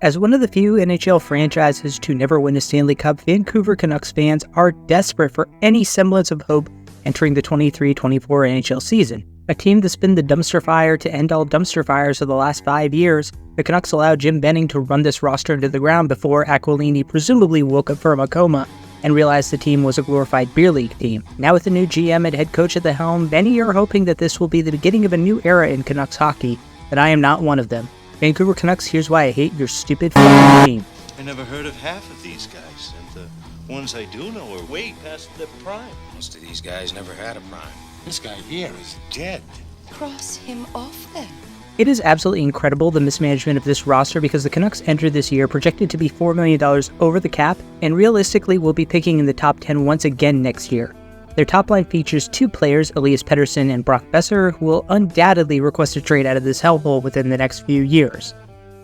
As one of the few NHL franchises to never win a Stanley Cup, Vancouver Canucks fans are desperate for any semblance of hope entering the 23-24 NHL season. A team that's been the dumpster fire to end all dumpster fires of the last 5 years, the Canucks allowed Jim Benning to run this roster into the ground before Aquilini presumably woke up from a coma and realized the team was a glorified beer league team. Now with the new GM and head coach at the helm, many are hoping that this will be the beginning of a new era in Canucks hockey, but I am not one of them. Vancouver Canucks, here's why I hate your stupid fucking team. I never heard of half of these guys, and the ones I do know are way past their prime. Most of these guys never had a prime. This guy here is dead. Cross him off then. It is absolutely incredible the mismanagement of this roster because the Canucks entered this year projected to be $4 million over the cap and realistically will be picking in the top 10 once again next year. Their top line features two players, Elias Pettersson and Brock Besser, who will undoubtedly request a trade out of this hellhole within the next few years.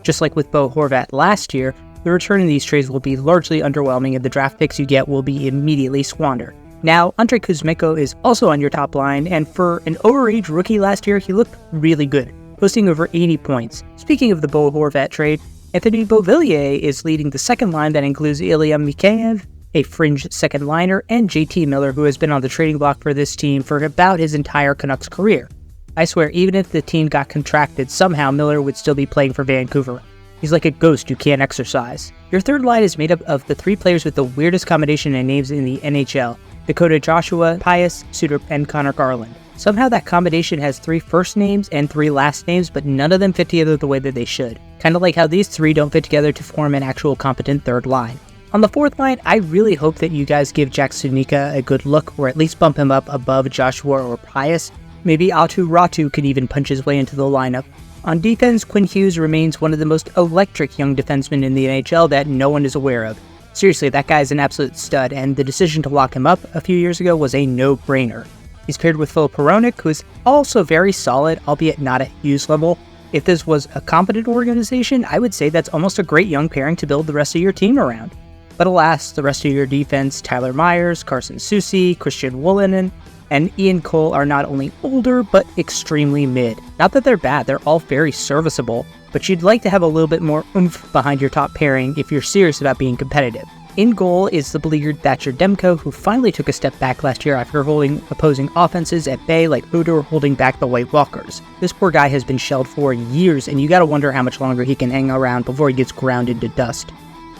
Just like with Bo Horvat last year, the return in these trades will be largely underwhelming and the draft picks you get will be immediately squandered. Now, Andrei Kuzmenko is also on your top line, and for an overage rookie last year, he looked really good, posting over 80 points. Speaking of the Bo Horvat trade, Anthony Beauvillier is leading the second line that includes Ilya Mikheyev, a fringe second liner, and JT Miller, who has been on the trading block for this team for about his entire Canucks career. I swear, even if the team got contracted, somehow Miller would still be playing for Vancouver. He's like a ghost you can't exorcise. Your third line is made up of the three players with the weirdest combination and names in the NHL: Dakota Joshua, Pius Suter, and Connor Garland. Somehow that combination has 3 first names and 3 last names, but none of them fit together the way that they should. Kinda like how these 3 don't fit together to form an actual competent third line. On the fourth line, I really hope that you guys give Jack Studnicka a good look, or at least bump him up above Joshua or Pius. Maybe Aatu Ratu could even punch his way into the lineup. On defense, Quinn Hughes remains one of the most electric young defensemen in the NHL that no one is aware of. Seriously, that guy's an absolute stud, and the decision to lock him up a few years ago was a no-brainer. He's paired with Phil Peronic, who is also very solid, albeit not at Hughes level. If this was a competent organization, I would say that's almost a great young pairing to build the rest of your team around. But alas, the rest of your defense, Tyler Myers, Carson Soucy, Christian Wolanin, and Ian Cole are not only older, but extremely mid. Not that they're bad, they're all very serviceable, but you'd like to have a little bit more oomph behind your top pairing if you're serious about being competitive. In goal is the beleaguered Thatcher Demko, who finally took a step back last year after holding opposing offenses at bay like Odor holding back the White Walkers. This poor guy has been shelled for years, and you gotta wonder how much longer he can hang around before he gets ground into dust.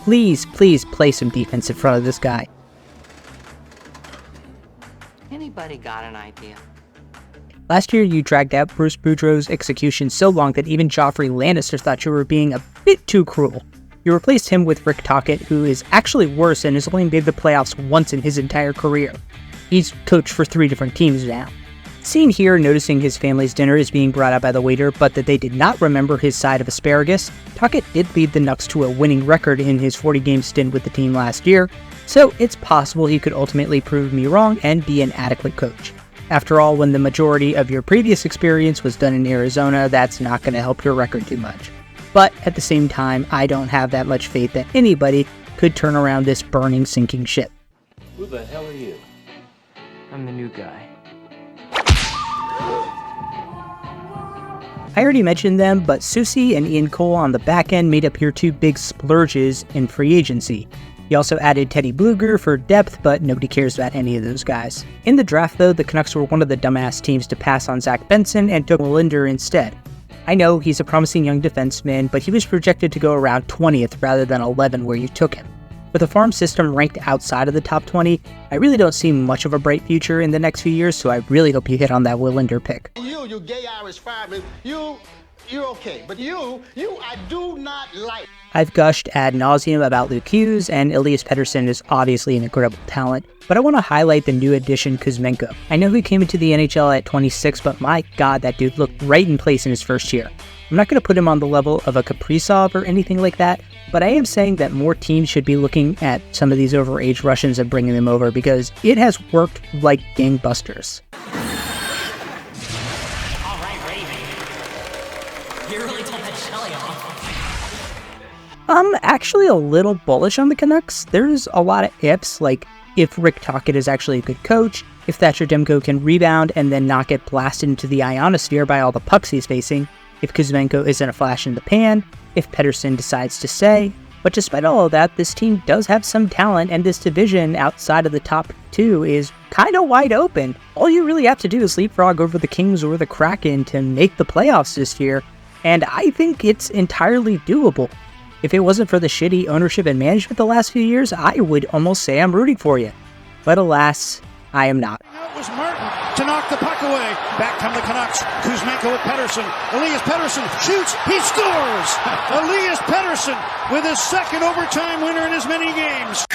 Please, please play some defense in front of this guy. Anybody got an idea? Last year, you dragged out Bruce Boudreau's execution so long that even Joffrey Lannister thought you were being a bit too cruel. You replaced him with Rick Tocchet, who is actually worse and has only made the playoffs once in his entire career. He's coached for 3 different teams now. Seen here noticing his family's dinner is being brought out by the waiter, but that they did not remember his side of asparagus, Tocchet did lead the Nucks to a winning record in his 40-game stint with the team last year, so it's possible he could ultimately prove me wrong and be an adequate coach. After all, when the majority of your previous experience was done in Arizona, that's not going to help your record too much. But at the same time, I don't have that much faith that anybody could turn around this burning, sinking ship. Who the hell are you? I'm the new guy. I already mentioned them, but Soucy and Ian Cole on the back end made up your 2 big splurges in free agency. You also added Teddy Bluger for depth, but nobody cares about any of those guys. In the draft though, the Canucks were one of the dumbass teams to pass on Zach Benson and took Linder instead. I know he's a promising young defenseman, but he was projected to go around 20th rather than 11 where you took him. With a farm system ranked outside of the top 20, I really don't see much of a bright future in the next few years, so I really hope you hit on that Linder pick. You gay Irish fireman, you're okay, but you I do not like. I've gushed ad nauseum about Luke Hughes, and Elias Pettersson is obviously an incredible talent, but I want to highlight the new addition Kuzmenko. I know he came into the NHL at 26, but my god, that dude looked right in place in his first year. I'm not going to put him on the level of a Kaprizov or anything like that, but I am saying that more teams should be looking at some of these overage Russians and bringing them over because it has worked like gangbusters. All right, Raven. You really told that Shelly off. I'm actually a little bullish on the Canucks. There's a lot of ifs, like if Rick Tocchet is actually a good coach, if Thatcher Demko can rebound and then not get blasted into the ionosphere by all the pucks he's facing, if Kuzmenko isn't a flash in the pan, if Pettersson decides to stay. But despite all of that, this team does have some talent, and this division outside of the top 2 is kind of wide open. All you really have to do is leapfrog over the Kings or the Kraken to make the playoffs this year, and I think it's entirely doable. If it wasn't for the shitty ownership and management the last few years, I would almost say I'm rooting for you. But alas, I am not. It was Martin to knock the puck away. Back come the Canucks. Kuzmenko with Pettersson. Elias Pettersson shoots. He scores! Elias Pettersson with his second overtime winner in as many games.